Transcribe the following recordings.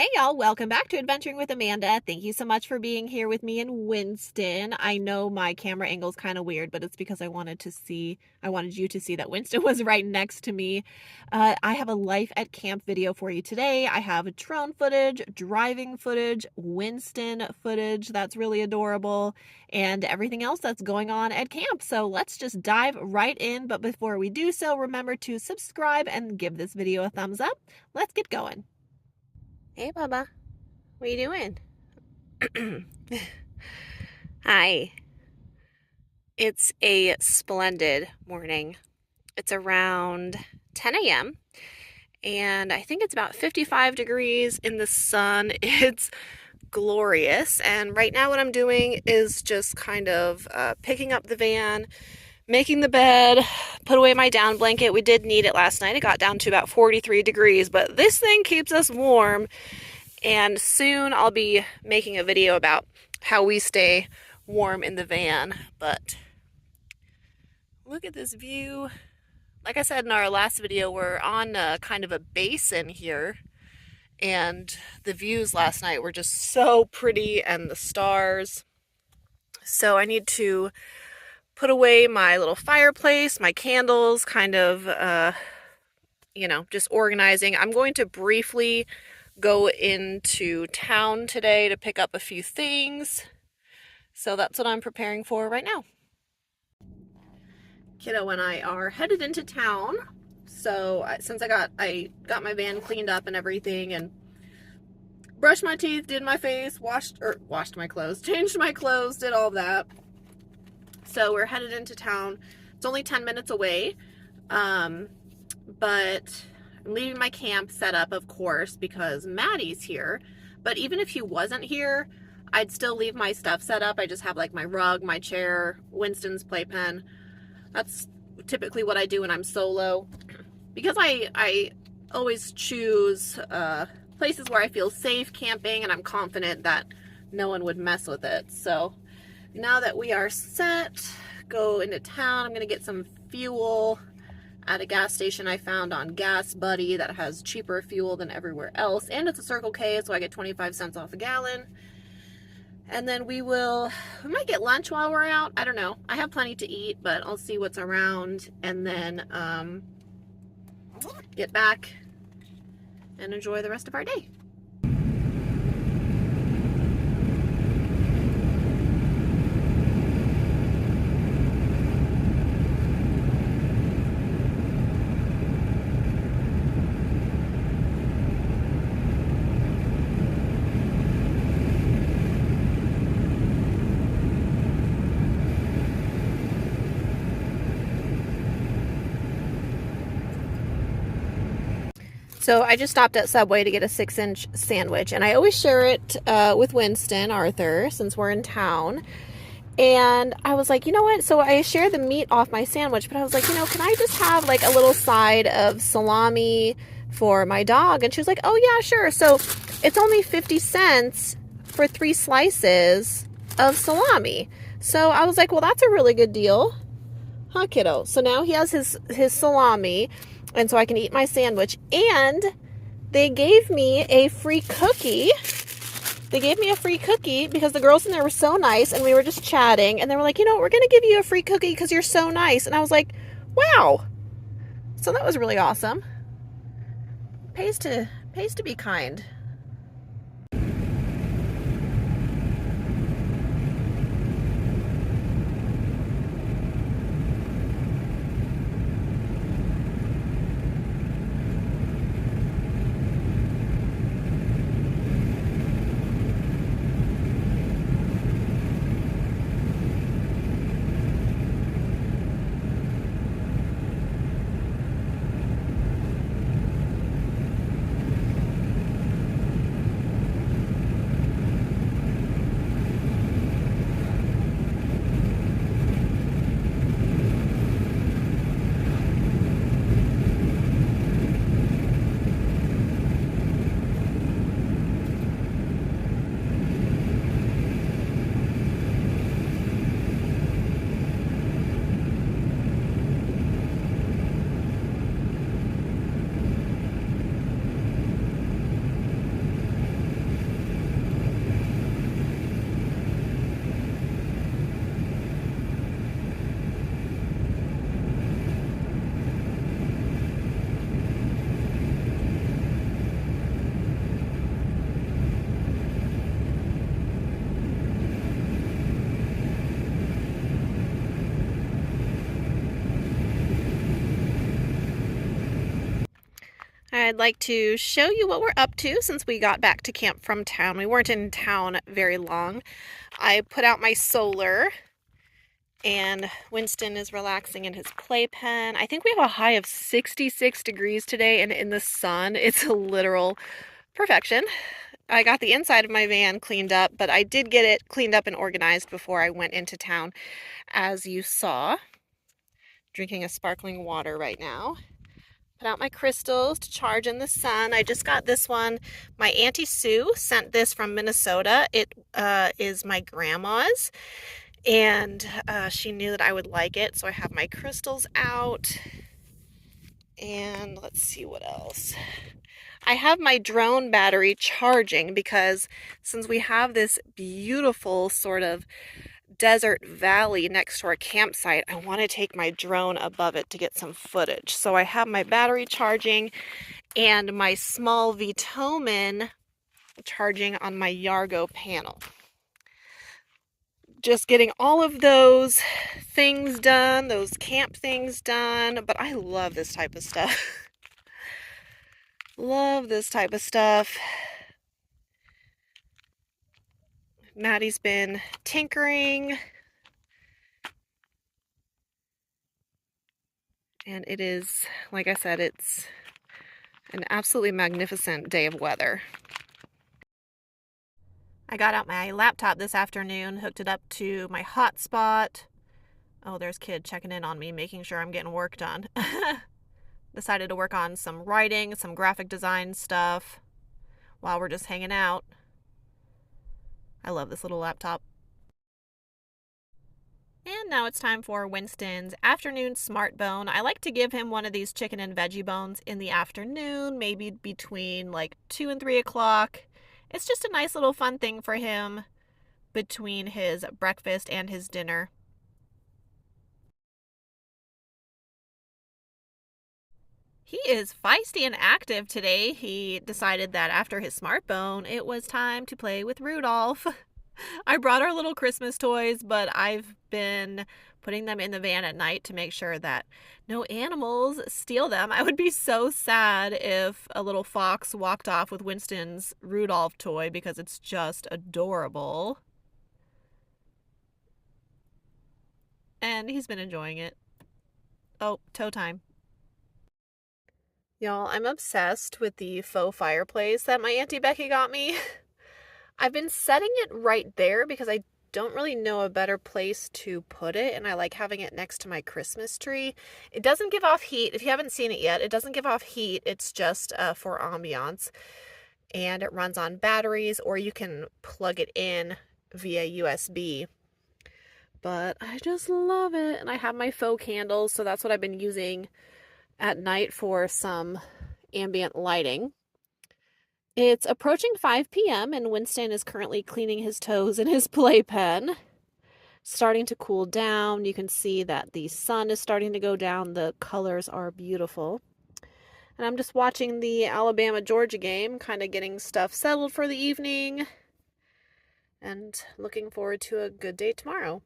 Hey y'all, welcome back to Adventuring with Amanda. Thank you so much for being here with me in Wynston. I know my camera angle is kind of weird, but it's because I wanted you to see that Wynston was right next to me. I have a life at camp video for you today. I have drone footage, driving footage, Wynston footage that's really adorable, and everything else that's going on at camp. So let's just dive right in. But before we do so, remember to subscribe and give this video a thumbs up. Let's get going. Hey, Bubba. What are you doing? Hi. It's a splendid morning. It's around 10 a.m. and I think it's about 55 degrees in the sun. It's glorious. And right now what I'm doing is just kind of picking up the van, making the bed, put away my down blanket. We did need it last night. It got down to about 43 degrees, but this thing keeps us warm. And soon I'll be making a video about how we stay warm in the van. But look at this view. Like I said in our last video, we're on kind of a basin here. And the views last night were just so pretty, and the stars. So I need to put away my little fireplace, my candles, kind of, just organizing. I'm going to briefly go into town today to pick up a few things. So that's what I'm preparing for right now. Kiddo and I are headed into town. So since I got my van cleaned up and everything, and brushed my teeth, did my face, washed my clothes, changed my clothes, did all that. So we're headed into town. It's only 10 minutes away, but I'm leaving my camp set up, of course, because Maddie's here. But even if he wasn't here, I'd still leave my stuff set up. I just have like my rug, my chair, Winston's playpen. That's typically what I do when I'm solo, because I always choose places where I feel safe camping and I'm confident that no one would mess with it. So now that we are set, go into town. I'm gonna get some fuel at a gas station I found on Gas Buddy that has cheaper fuel than everywhere else, and it's a Circle K, so I get 25 cents off a gallon. And then we might get lunch while we're out. I don't know. I have plenty to eat, but I'll see what's around, and then get back and enjoy the rest of our day. So I just stopped at Subway to get a 6-inch sandwich, and I always share it with Winston, Arthur, since we're in town. And I was like, you know what? So I share the meat off my sandwich, but I was like, can I just have like a little side of salami for my dog? And she was like, oh yeah, sure. So it's only 50 cents for 3 slices of salami. So I was like, well, that's a really good deal. Huh, kiddo? So now he has his salami, and so I can eat my sandwich. And they gave me a free cookie. They gave me a free cookie because the girls in there were so nice, and we were just chatting, and they were like, we're going to give you a free cookie because you're so nice. And I was like, wow. So that was really awesome. Pays to be kind. I'd like to show you what we're up to since we got back to camp from town. We weren't in town very long. I put out my solar, and Wynston is relaxing in his playpen. I think we have a high of 66 degrees today, and in the sun, it's a literal perfection. I got the inside of my van cleaned up, but I did get it cleaned up and organized before I went into town, as you saw. Drinking a sparkling water right now. Put out my crystals to charge in the sun. I just got this one. My Auntie Sue sent this from Minnesota. It is my grandma's, and she knew that I would like it, so I have my crystals out. And let's see what else. I have my drone battery charging because since we have this beautiful sort of desert valley next to our campsite, I want to take my drone above it to get some footage. So I have my battery charging and my small Vitomin charging on my Yargo panel. Just getting all of those things done, those camp things done, but I love this type of stuff. Love this type of stuff. Maddie's been tinkering, and it is, like I said, it's an absolutely magnificent day of weather. I got out my laptop this afternoon, hooked it up to my hotspot. Oh, there's Kid checking in on me, making sure I'm getting work done. Decided to work on some writing, some graphic design stuff while we're just hanging out. I love this little laptop. And now it's time for Wynston's afternoon smart bone. I like to give him one of these chicken and veggie bones in the afternoon, maybe between like 2 and 3 o'clock. It's just a nice little fun thing for him between his breakfast and his dinner. He is feisty and active today. He decided that after his smart bone, it was time to play with Rudolph. I brought our little Christmas toys, but I've been putting them in the van at night to make sure that no animals steal them. I would be so sad if a little fox walked off with Wynston's Rudolph toy because it's just adorable. And he's been enjoying it. Oh, toe time. Y'all, I'm obsessed with the faux fireplace that my Auntie Becky got me. I've been setting it right there because I don't really know a better place to put it, and I like having it next to my Christmas tree. It doesn't give off heat. If you haven't seen it yet, it doesn't give off heat. It's just for ambiance, and it runs on batteries, or you can plug it in via USB. But I just love it, and I have my faux candles, so that's what I've been using at night for some ambient lighting. It's approaching 5 p.m. and Wynston is currently cleaning his toes in his playpen. Starting to cool down. You can see that the sun is starting to go down. The colors are beautiful. And I'm just watching the Alabama-Georgia game, kind of getting stuff settled for the evening, and looking forward to a good day tomorrow.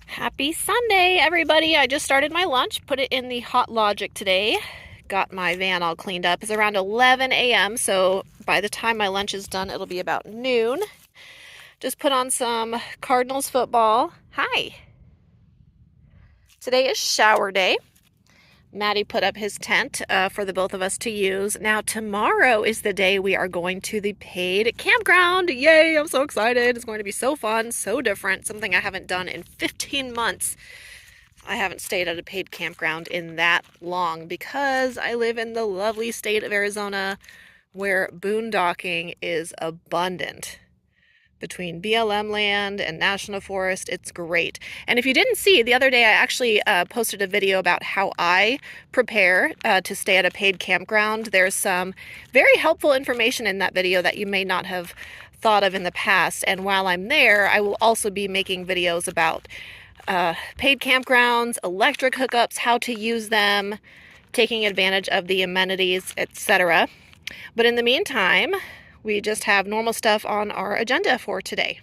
Happy Sunday, everybody. I just started my lunch, put it in the Hot Logic today. Got my van all cleaned up. It's around 11 a.m., so by the time my lunch is done, it'll be about noon. Just put on some Cardinals football. Hi. Today is shower day. Maddie put up his tent for the both of us to use. Now, tomorrow is the day we are going to the paid campground. Yay, I'm so excited. It's going to be so fun, so different, something I haven't done in 15 months. I haven't stayed at a paid campground in that long because I live in the lovely state of Arizona where boondocking is abundant. Between BLM land and National Forest, it's great. And if you didn't see, the other day I actually posted a video about how I prepare to stay at a paid campground. There's some very helpful information in that video that you may not have thought of in the past. And while I'm there, I will also be making videos about paid campgrounds, electric hookups, how to use them, taking advantage of the amenities, etc. But in the meantime, we just have normal stuff on our agenda for today.